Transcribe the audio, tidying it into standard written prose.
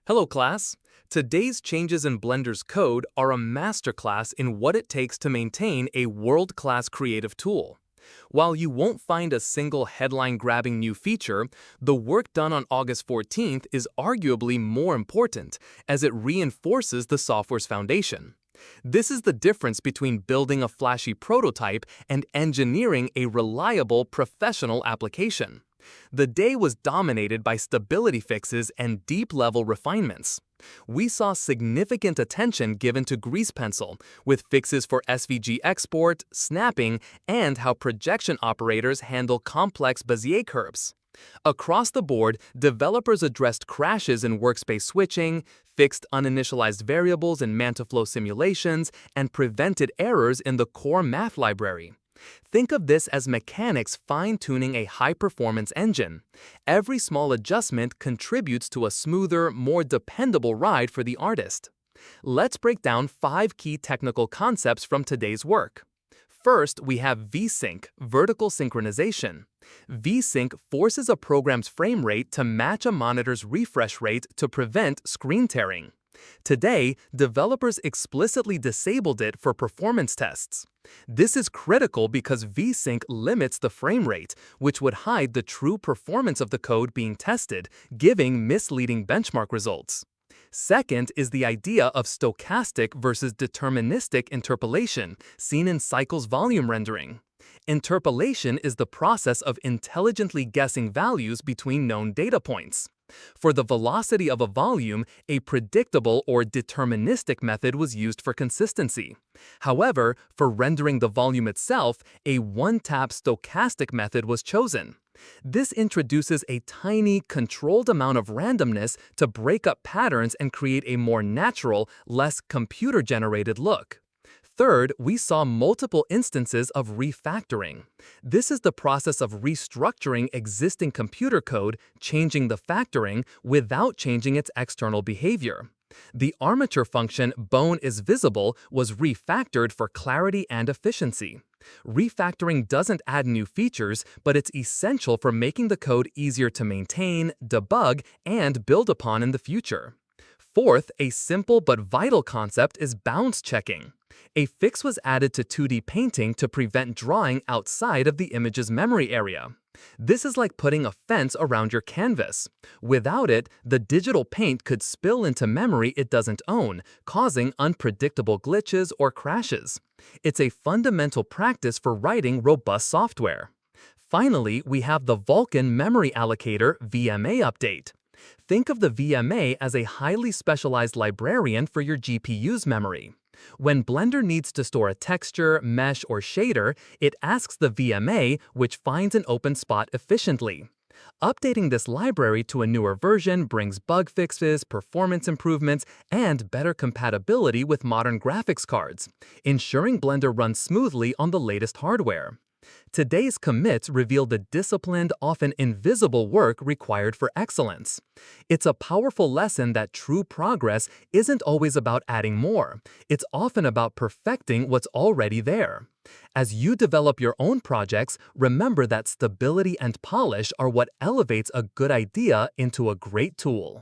Hello class! Today's changes in Blender's code are a masterclass in what it takes to maintain a world-class creative tool. While you won't find a single headline-grabbing new feature, the work done on August 14th is arguably more important as it reinforces the software's foundation. This is the difference between building a flashy prototype and engineering a reliable professional application. The day was dominated by stability fixes and deep-level refinements. We saw significant attention given to grease pencil, with fixes for SVG export, snapping, and how projection operators handle complex Bezier curves. Across the board, developers addressed crashes in workspace switching, fixed uninitialized variables in Mantaflow simulations, and prevented errors in the core math library. Think of this as mechanics fine-tuning a high-performance engine. Every small adjustment contributes to a smoother, more dependable ride for the artist. Let's break down 5 key technical concepts from today's work. First, we have VSync, vertical synchronization. VSync forces a program's frame rate to match a monitor's refresh rate to prevent screen tearing. Today, developers explicitly disabled it for performance tests. This is critical because VSync limits the frame rate, which would hide the true performance of the code being tested, giving misleading benchmark results. Second is the idea of stochastic versus deterministic interpolation, seen in Cycle's volume rendering. Interpolation is the process of intelligently guessing values between known data points. For the velocity of a volume, a predictable or deterministic method was used for consistency. However, for rendering the volume itself, a one-tap stochastic method was chosen. This introduces a tiny, controlled amount of randomness to break up patterns and create a more natural, less computer-generated look. Third, we saw multiple instances of refactoring. This is the process of restructuring existing computer code, changing the factoring, without changing its external behavior. The armature function bone is visible was refactored for clarity and efficiency. Refactoring doesn't add new features, but it's essential for making the code easier to maintain, debug, and build upon in the future. Fourth, a simple but vital concept is bounce checking. A fix was added to 2D painting to prevent drawing outside of the image's memory area. This is like putting a fence around your canvas. Without it, the digital paint could spill into memory it doesn't own, causing unpredictable glitches or crashes. It's a fundamental practice for writing robust software. Finally, we have the Vulkan memory allocator VMA update. Think of the VMA as a highly specialized librarian for your GPU's memory. When Blender needs to store a texture, mesh, or shader, it asks the VMA, which finds an open spot efficiently. Updating this library to a newer version brings bug fixes, performance improvements, and better compatibility with modern graphics cards, ensuring Blender runs smoothly on the latest hardware. Today's commits reveal the disciplined, often invisible work required for excellence. It's a powerful lesson that true progress isn't always about adding more. It's often about perfecting what's already there. As you develop your own projects, remember that stability and polish are what elevates a good idea into a great tool.